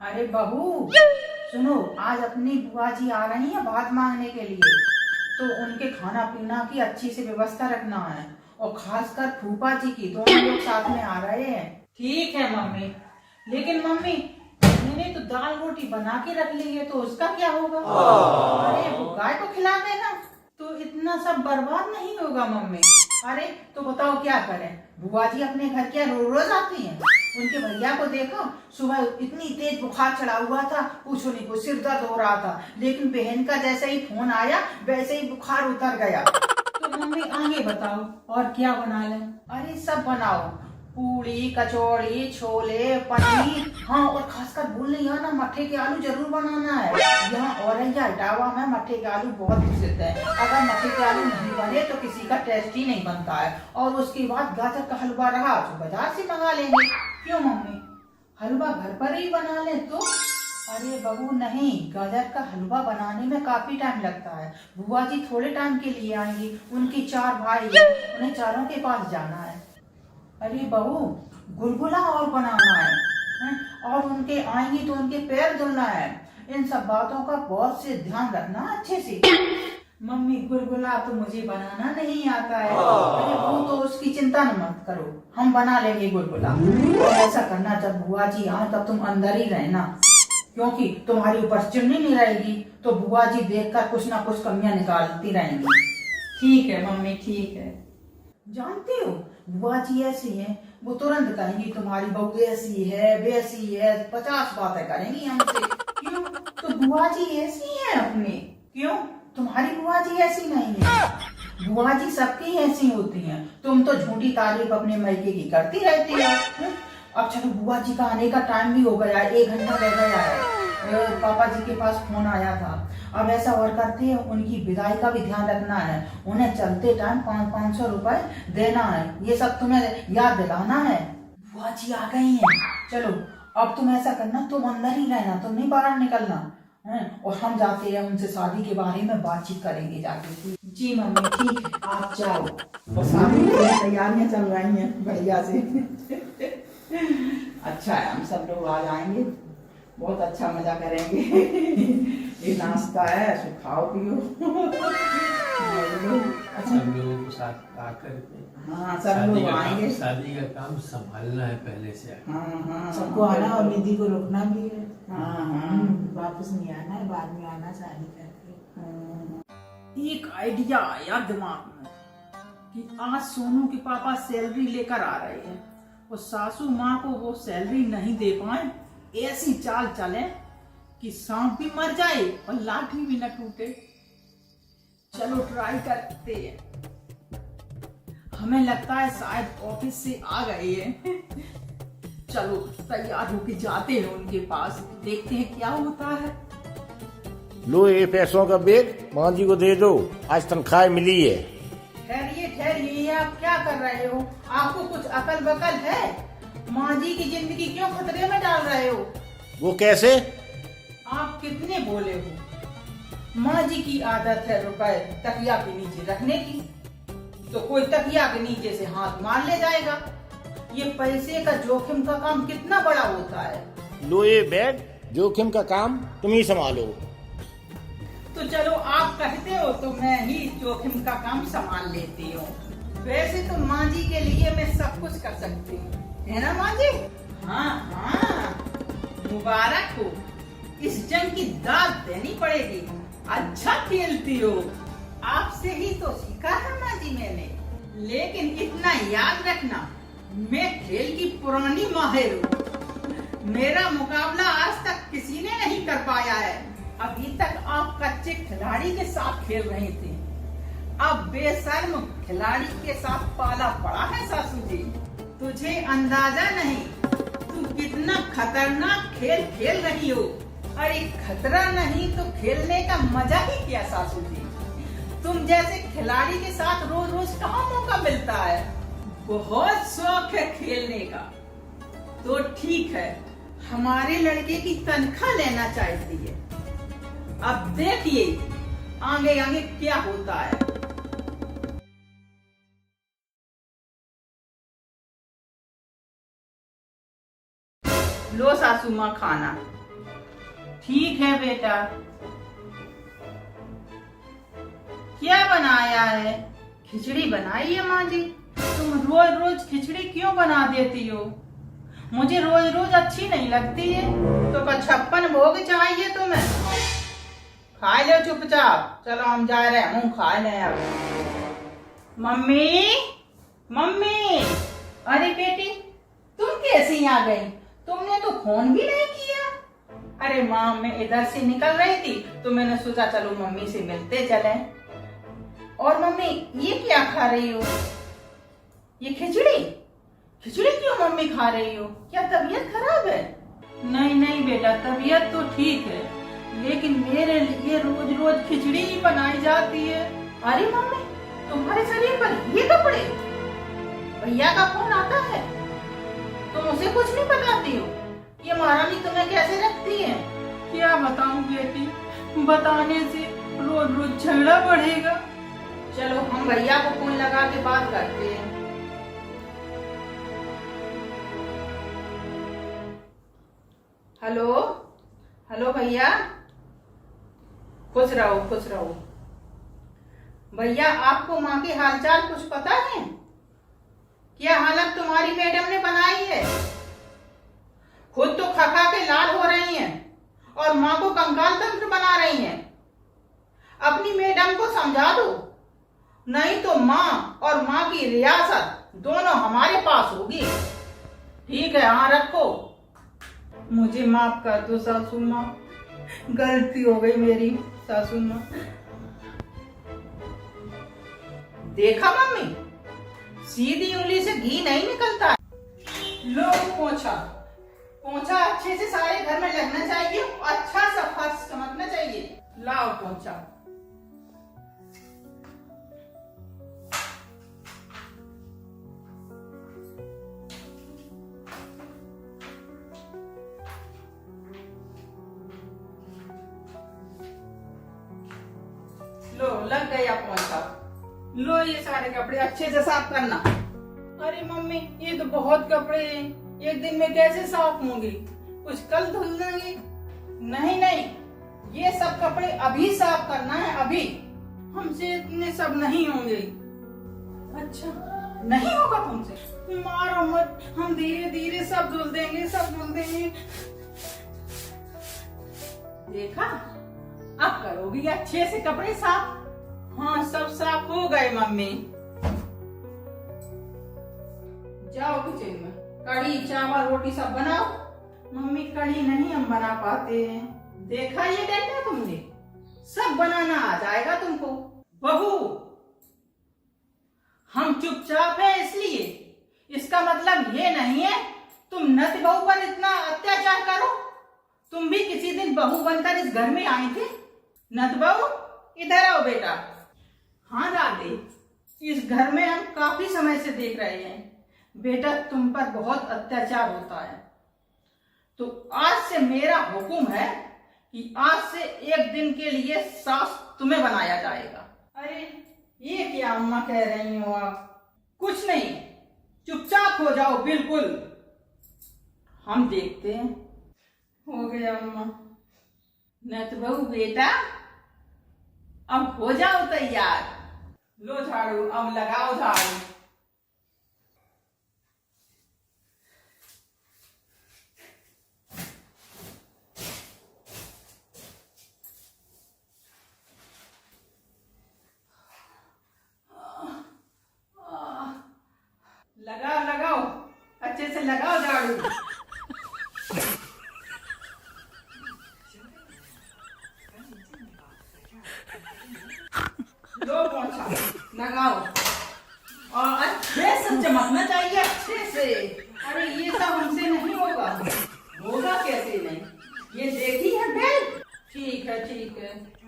अरे बहू सुनो, आज अपनी बुआ जी आ रही है भात मांगने के लिए, तो उनके खाना पीना की अच्छी से व्यवस्था रखना है। और खासकर फूफा जी की, दोनों लोग साथ में आ रहे हैं। ठीक है मम्मी। लेकिन मम्मी, मैंने तो दाल रोटी बना के रख ली है, तो उसका क्या होगा? अरे वो गाय को खिला देना, तो इतना सब बर्बाद नहीं होगा मम्मी। अरे तो बताओ क्या करें? बुआ जी अपने घर क्या रोज रोज आती हैं? उनके भैया को देखो, सुबह इतनी तेज बुखार चढ़ा हुआ था, पूछो नहीं, कुछ सिर दर्द हो रहा था, लेकिन बहन का जैसे ही फोन आया वैसे ही बुखार उतर गया। तो मम्मी आगे बताओ और क्या बना लें? अरे सब बनाओ, पूड़ी कचौड़ी छोले पनीर, हाँ और खासकर भूल नहीं ना, मट्ठे के आलू जरूर बनाना है। यहाँ औरैया इटावा में मट्ठे के आलू बहुत प्रसिद्ध है। अगर मट्ठे के आलू नहीं बने तो किसी का टेस्ट ही नहीं बनता है। और उसके बाद गाजर का हलवा रहा तो बाजार से मंगा लेंगे। क्यों मम्मी, हलवा घर पर ही बना ले तो? अरे बहू नहीं, गाजर का हलवा बनाने में काफी टाइम लगता है। बुआ जी थोड़े टाइम के लिए आएंगी, उनकी 4 भाई हैं, उन्हें चारों के पास जाना है। अरे बहू, गुलगुला और बनाना है, हैं? और उनके आएंगी तो उनके पैर धुलना है। इन सब बातों का बहुत से ध्यान रखना अच्छे से। मम्मी गुलगुला तो मुझे बनाना नहीं आता है। अरे वो तो उसकी चिंता न मत करो, हम बना लेंगे गुलगुला। और ऐसा करना, जब बुआ जी आए तब तुम अंदर ही रहना, क्योंकि तुम्हारी ऊपर चिमनी नहीं रहेगी तो बुआ जी देखकर कुछ ना कुछ कमियां निकालती रहेंगी। ठीक है मम्मी, ठीक है। जानते हो बुआ जी ऐसी हैं, वो तुरंत कहेंगी तुम्हारी बहू ऐसी है वैसी है, 50 बातें करेंगी हमसे। क्यों? तो बुआ जी ऐसी हैं अपनी। क्यों? तुम्हारी बुआ जी ऐसी नहीं है। बुआ जी सबकी ऐसी होती हैं, तुम तो झूठी तारीफ अपने मायके की करती रहती हो। अब चलो, बुआ जी का आने का टाइम भी हो गया, 1 घंटा रह गया है। पापा जी के पास फोन आया था। अब ऐसा और करते हैं, उनकी विदाई का भी ध्यान रखना है। उन्हें चलते टाइम 500 रुपए देना है, ये सब तुम्हें याद दिलाना है। बुआ जी आ गई हैं। चलो अब तुम ऐसा करना, तुम अंदर ही रहना, तुम नहीं बाहर निकलना है। और हम जाते हैं, उनसे शादी के बारे में बातचीत करेंगे जाके। जी मम्मी ठीक है, आप जाओ। और शादी की तैयारियां चल रही हैं भैया से। अच्छा है, हम सब लोग आ जाएंगे, बहुत अच्छा मजा करेंगे। ये नाश्ता है, सो खाओ पियो। सब लोगों को साथ आकर के, हाँ सब लोग आएंगे। शादी का काम संभालना है पहले से। हाँ हाँ, सबको आना और निधि को रुकना भी है। हाँ हाँ, वापस नहीं आना है, बाद में आना शादी करके। एक आइडिया आया दिमाग में कि आज सोनू के पापा सैलरी लेकर आ रहे हैं और सासू माँ को वो सैलरी नहीं दे पाए। ऐसी चाल चले कि सांप भी मर जाए और लाठी भी न टूटे। चलो ट्राई करते हैं। हमें लगता है शायद ऑफिस से आ गए हैं। चलो तैयार होके जाते हैं उनके पास, देखते हैं क्या होता है। लो ये पैसों का बैग माँ जी को दे दो, आज तनख्वाह मिली है। ठहरिए ठहरिए, ये आप क्या कर रहे हो? आपको कुछ अकल बकल है? माँ जी की जिंदगी क्यों खतरे में डाल रहे हो? वो कैसे? आप कितने बोले हो? माँ जी की आदत है रुपए तकिया के नीचे रखने की, तो कोई तकिया के नीचे से हाथ मार ले जाएगा। ये पैसे का जोखिम का काम कितना बड़ा होता है। लो ये बैग, जोखिम का काम तुम ही संभालो। तो चलो आप कहते हो तो मैं ही जोखिम का काम संभाल लेती हूँ। वैसे तो माँ जी के लिए मैं सब कुछ कर सकती हूँ, है ना माँ जी? हाँ हाँ, मुबारक हो, इस जंग की दाद देनी पड़ेगी। अच्छा खेलती हो, आपसे ही तो सीखा है माँ जी मैंने। लेकिन इतना याद रखना, मैं खेल की पुरानी माहिर हूँ। मेरा मुकाबला आज तक किसी ने नहीं कर पाया है। अभी तक आप कच्चे खिलाड़ी के साथ खेल रहे थे, अब बेशर्म खिलाड़ी के साथ पाला पड़ा है सासू जी। तुझे अंदाजा नहीं तू कितना खतरनाक खेल खेल रही हो। अरे खतरा नहीं तो खेलने का मजा ही क्या सासू जी। तुम जैसे खिलाड़ी के साथ रोज रोज कहाँ मौका मिलता है। बहुत शौक है खेलने का, तो ठीक है, हमारे लड़के की तनख्वाह लेना चाहती है। अब देखिए आगे आगे क्या होता है। लो सासू माँ खाना। ठीक है बेटा। क्या बनाया है? खिचड़ी बनाई है माँ जी। तुम रोज रोज खिचड़ी क्यों बना देती हो? मुझे रोज रोज अच्छी नहीं लगती है। तो 56 भोग चाहिए तुम्हें? खा लो चुपचाप। चलो हम जा रहे हैं, मुंह खा लें अब। मम्मी, मम्मी, अरे बेटी तुम कैसी आ गई? तुमने तो फोन भी नहीं किया। अरे माँ, मैं इधर से निकल रही थी तो मैंने सोचा चलो मम्मी से मिलते चले। और मम्मी ये क्या खा रही हो? ये खिचड़ी? खिचड़ी क्यों मम्मी खा रही हो? क्या तबीयत खराब है? नहीं नहीं बेटा, तबीयत तो ठीक है, लेकिन मेरे लिए रोज रोज खिचड़ी ही बनाई जाती है। अरे मम्मी, तुम्हारे शरीर पर ये कपड़े? भैया का फोन आता है, तुम उसे कुछ नहीं बताती हो? ये महारानी तुम्हें कैसे रखती है? क्या बताऊं बेटी, बताने से रोज रोज झगड़ा बढ़ेगा। चलो हम भैया को फोन लगा के बात करते हैं। हेलो, हेलो भैया। खुश रहो, खुश रहो। भैया आपको माँ के हालचाल कुछ पता है? क्या हालत तुम्हारी मैडम ने बनाई है? खुद तो खा खा के लाल हो रही हैं और माँ को कंकाल तंत्र बना रही हैं। अपनी मैडम को समझा दो, नहीं तो माँ और माँ की रियासत दोनों हमारे पास होगी। ठीक है, हाँ रखो। मुझे माफ कर दो सासू माँ, गलती हो गई मेरी सासू माँ। देखा मम्मी, सीधी उंगली से घी नहीं निकलता। लो पोंछा, पोंछा अच्छे से सारे घर में लगना चाहिए, अच्छा सा फर्श चमकना चाहिए। लाओ पोंछा। लो लग गया पोंछा। लो ये सारे कपड़े अच्छे से साफ करना। अरे मम्मी, ये तो बहुत कपड़े हैं, एक दिन में कैसे साफ होंगे? कुछ कल धुल लेंगे। नहीं नहीं, ये सब कपड़े अभी साफ करना है, अभी। हमसे इतने सब नहीं होंगे। अच्छा, नहीं होगा तुमसे? मारो मत, हम धीरे धीरे सब धुल देंगे, सब धुल देंगे। देखा, अब करोगी अच्छे से कपड़े साफ। हाँ, सब साफ हो गए मम्मी। जाओ किचन में, कढ़ी चावल रोटी सब बनाओ। मम्मी कढ़ी नहीं हम बना पाते हैं। देखा ये डंडा तुमने? सब बनाना आ जाएगा तुमको। बहू, हम चुपचाप है इसलिए, इसका मतलब ये नहीं है तुम नत बहू पर इतना अत्याचार करो। तुम भी किसी दिन बहू बनकर इस घर में आई थी। नत बहू, इधर आओ बेटा। हाँ दादी, इस घर में हम काफी समय से देख रहे हैं बेटा तुम पर बहुत अत्याचार होता है। तो आज से मेरा हुक्म है कि आज से एक दिन के लिए सास तुम्हें बनाया जाएगा। अरे ये क्या अम्मा कह रही हो आप? कुछ नहीं, चुपचाप हो जाओ बिल्कुल। हम देखते हैं। हो गया अम्मा। नत बहू बेटा, अब हो जाओ तैयार। लो झाड़ू, अब लगाओ झाड़ू। लगाओ लगाओ, अच्छे से लगाओ झाड़ू। लो पोंछा लगाओ, और अच्छे से चमकना चाहिए, अच्छे से। अरे ये सब हमसे नहीं होगा। होगा कैसे नहीं? ये देखी है बेल? ठीक है ठीक है।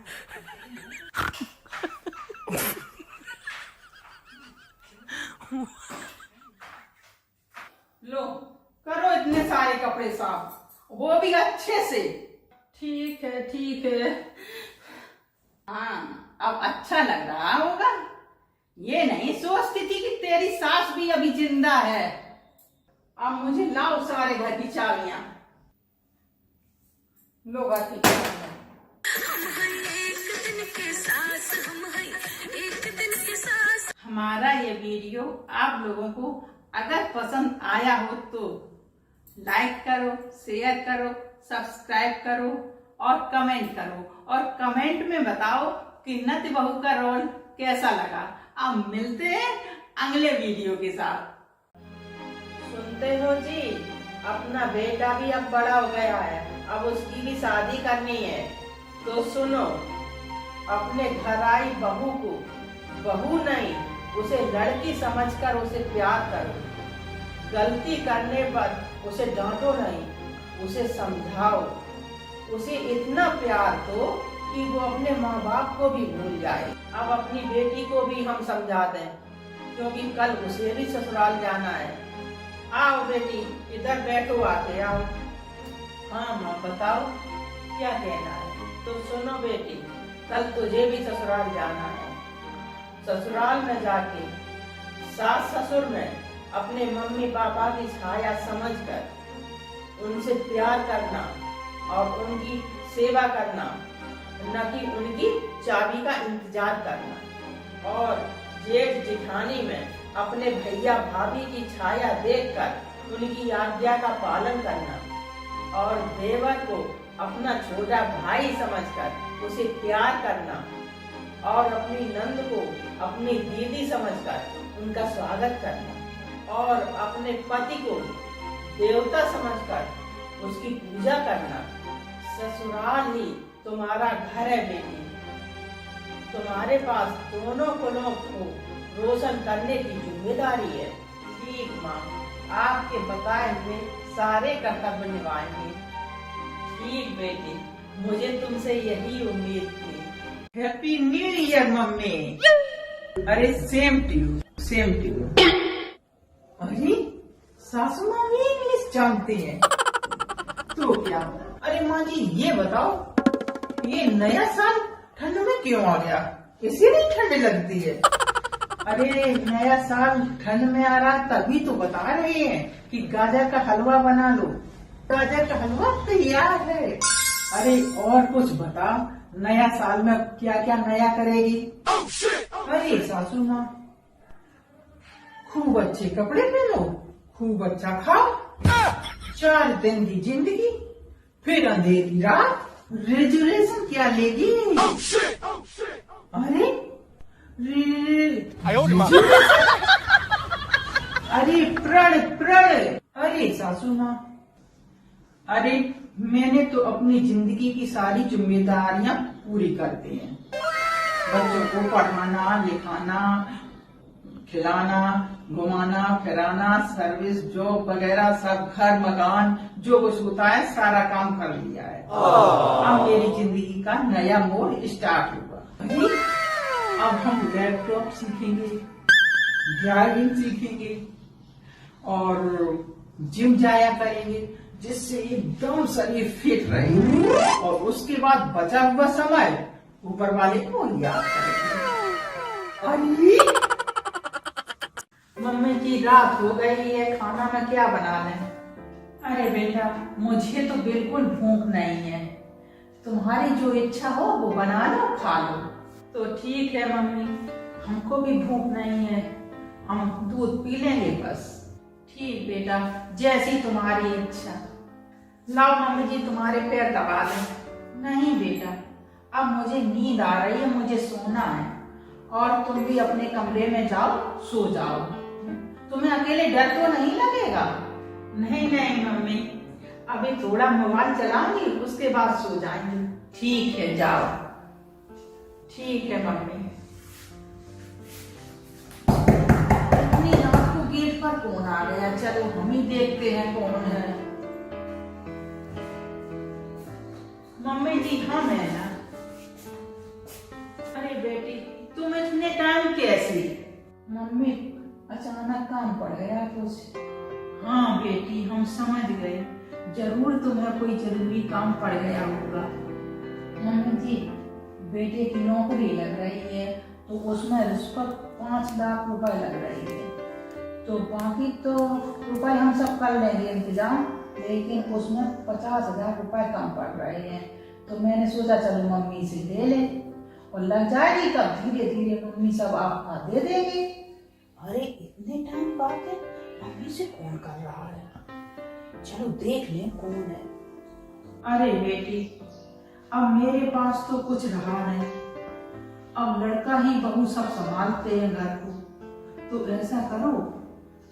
लो करो इतने सारे कपड़े साफ, वो भी अच्छे से। ठीक है ठीक है। हाँ, अब अच्छा लग रहा होगा। ये नहीं सोचती थी कि तेरी सास भी अभी जिंदा है। अब मुझे लाओ सारे घर की चाबियां। लो गाती है। हमारा ये वीडियो आप लोगों को अगर पसंद आया हो तो लाइक करो, शेयर करो, सब्सक्राइब करो और कमेंट करो, और कमेंट में बताओ कि नत बहू का रोल कैसा लगा। अब मिलते हैं अगले वीडियो के साथ। सुनते हो जी, अपना बेटा भी अब बड़ा हो गया है, अब उसकी भी शादी करनी है। तो सुनो, अपने घर आई बहू को बहू नहीं, उसे लड़की समझकर उसे प्यार करो। गलती करने पर उसे डांटो नहीं, उसे समझाओ। उसे इतना प्यार दो कि वो अपने माँ बाप को भी भूल जाए। अब अपनी बेटी को भी हम समझा दें, क्योंकि कल उसे भी ससुराल जाना है। आओ बेटी, इधर बैठो, आके आओ। हाँ माँ, बताओ क्या कहना है। तो सुनो बेटी, कल तुझे भी ससुराल जाना है। ससुराल में जाके सास ससुर में अपने मम्मी पापा की छाया समझकर उनसे प्यार करना और उनकी सेवा करना, न कि उनकी चाबी का इंतजार करना। और जेठ जेठानी में अपने भैया भाभी की छाया देखकर उनकी आज्ञा का पालन करना, और देवर को अपना छोटा भाई समझकर उसे प्यार करना, और अपनी नंद को अपनी दीदी समझकर उनका स्वागत करना, और अपने पति को देवता समझकर उसकी पूजा करना। ससुराल ही तुम्हारा घर है बेटी। तुम्हारे पास दोनों कुलों को रोशन करने की जिम्मेदारी है। ठीक माँ, आपके बताए हुए सारे कर्तव्य निभाएंगे। ठीक बेटी, मुझे तुमसे यही उम्मीद थी। Happy new year mummy. अरे same to you, same to you. अरे सासू माँ भी इंग्लिश जानती हैं। तो क्या? अरे माँ जी, ये बताओ, ये नया साल ठंड में क्यों आ गया? इसीलिए ठंड लगती है। अरे नया साल ठंड में आ रहा, तभी तो बता रहे हैं कि गाजर का हलवा बना लो। गाजर का हलवा तैयार है। अरे और कुछ बता, नया साल में क्या क्या नया करेगी? अरे सासू माँ, खूब अच्छे कपड़े पहनो, खूब अच्छा खाओ, 4 दिन की जिंदगी, फिर अंधेरी रात, रेजुलेशन क्या लेगी? अरे अरे प्रण प्रण। अरे सासू माँ, अरे मैंने तो अपनी जिंदगी की सारी जिम्मेदारियां पूरी कर दी हैं। बच्चों को पढ़ाना, लिखाना, खिलाना, घुमाना फिराना, सर्विस, जॉब वगैरह सब, घर मकान जो कुछ होता है सारा काम कर लिया है। अब मेरी जिंदगी का नया मोड़ स्टार्ट हुआ। अब हम लैपटॉप सीखेंगे, ड्राइविंग सीखेंगे और जिम जाया करेंगे, जिससे एकदम शरीर फिट रहे, और उसके बाद बचा हुआ समय ऊपर वाले को याद करेंगे। अरे मम्मी जी, रात हो गई है, खाना में क्या बना लें? अरे बेटा, मुझे तो बिल्कुल भूख नहीं है। तुम्हारी जो इच्छा हो वो बना लो, खा लो। तो ठीक है मम्मी, हमको भी भूख नहीं है, हम दूध पी लेंगे बस। ठीक बेटा, जैसी तुम्हारी इच्छा। लाओ मम्मी जी, तुम्हारे पैर दबा दें। नहीं बेटा, अब मुझे नींद आ रही है, मुझे सोना है, और तुम भी अपने कमरे में जाओ, सो जाओ। तुम्हें अकेले डर तो नहीं लगेगा? नहीं नहीं मम्मी, अभी थोड़ा मोबाइल चलाऊंगी, उसके बाद सो जाएंगे। ठीक है, जाओ। ठीक है मम्मी। इतनी रात को गेट पर कौन आ गया? चलो हम ही देखते हैं कौन है। मम्मी जी, हम है ना। अरे बेटी, तुम इतने टाइम कैसे? मम्मी, अचानक काम पड़ गया कुछ। हाँ बेटी, हम समझ गए, जरूर तुम्हें कोई जरूरी काम पड़ गया होगा। मम्मी जी, बेटे की नौकरी लग रही है, तो उसमें रिश्वत 5 लाख रुपए लग रही है, तो बाकी तो रुपए हम सब कर लेंगे इंतजाम। लेकिन उसमें 50,000 रुपए कम पड़ रहे हैं। तो मैंने सोचा चलो मम्मी से ले ले, और लग जाएगी तब धीरे धीरे मम्मी सब आपका दे देंगे। अरे इतने टाइम बाद है, मम्मी से कौन कर रहा है? चलो देख लें कौन है। अरे बेटी, अब मेरे पास तो कुछ रहा नहीं, अब लड़का ही बहू सब संभालते हैं घर को। तो ऐसा करो,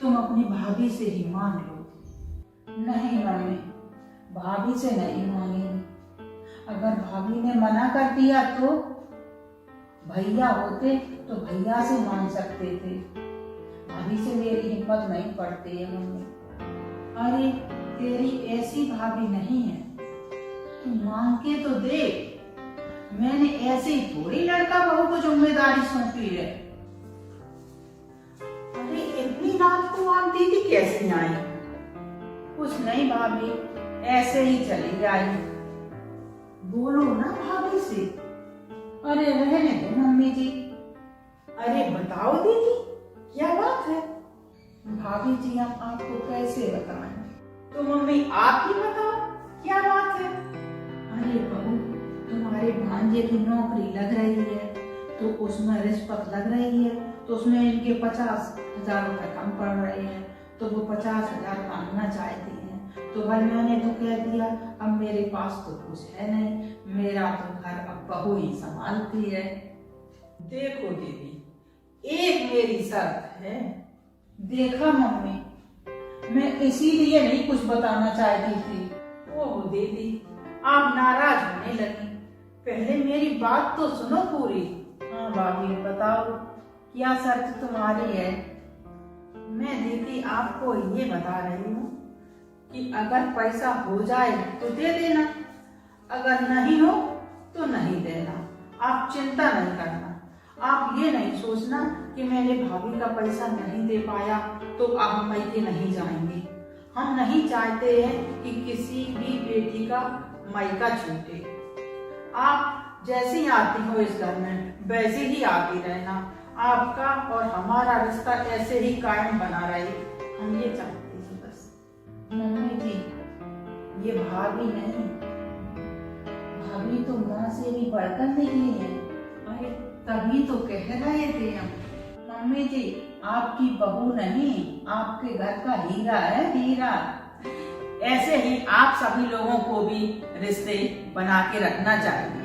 तुम अपनी भाभी से ही मांग लो। नहीं मम्मी, भाभी से नहीं मांगेंगे। अगर भाभी ने मना कर दिया तो भैया होते तो भैया से मांग सकते थे, भाभी से मेरी हिम्मत नहीं पड़ती है मम्मी। अरे तेरी ऐसी भाभी नहीं है, तू मांग के तो देख। मैंने ऐसे ही थोड़ी लड़का बहू को जिम्मेदारी सौंपी है। अरे इतनी रात को आप दीदी कैसे आई? कुछ नहीं भाभी, ऐसे ही चली आई। बोलो ना भाभी से। अरे रहने दो मम्मी जी। अरे बताओ दीदी, क्या बात है? भाभी जी हम आपको कैसे बताएं? तो मम्मी आप ही बताओ, क्या बात है? अरे बहू, तुम्हारे भांजे की नौकरी लग रही है, तो उसमें रिश्वत लग रही है, तो उसमें इनके 50,000 रुपए कम पड़ रहे हैं, तो वो 50,000 मांगना चाहती हैं। तो भाई मैंने तो कह दिया, अब मेरे पास तो कुछ है नहीं, मेरा तो घर अब बहू ही संभालती है। देखो दीदी, एक मेरी शर्त है। देखा मम्मी, मैं इसीलिए नहीं कुछ बताना चाहती थी। ओह दीदी, आप नाराज होने लगी, पहले मेरी बात तो सुनो पूरी। हाँ भाभी बताओ, क्या शर्त तुम्हारी है? मैं दीदी आपको ये बता रही हूँ कि अगर पैसा हो जाए तो दे देना, अगर नहीं हो तो नहीं देना। आप चिंता नहीं करना, आप ये नहीं सोचना कि मैंने भाभी का पैसा नहीं दे पाया तो अब हम मायके नहीं जाएंगे। हम नहीं चाहते हैं कि किसी भी बेटी का मायका छूटे। आप जैसे ही आती हो इस घर में वैसे ही आती रहना, आपका और हमारा रिश्ता ऐसे ही कायम बना रहे, हम ये चाहते हैं बस। मम्मी जी, ये भाभी नहीं, भाभी तो माँ से भी बढ़कर निकली है। अरे तभी तो कह रहे थे हम। मम्मी जी, आपकी बहू नहीं, आपके घर का हीरा है, हीरा। ऐसे ही आप सभी लोगों को भी रिश्ते बना के रखना चाहिए।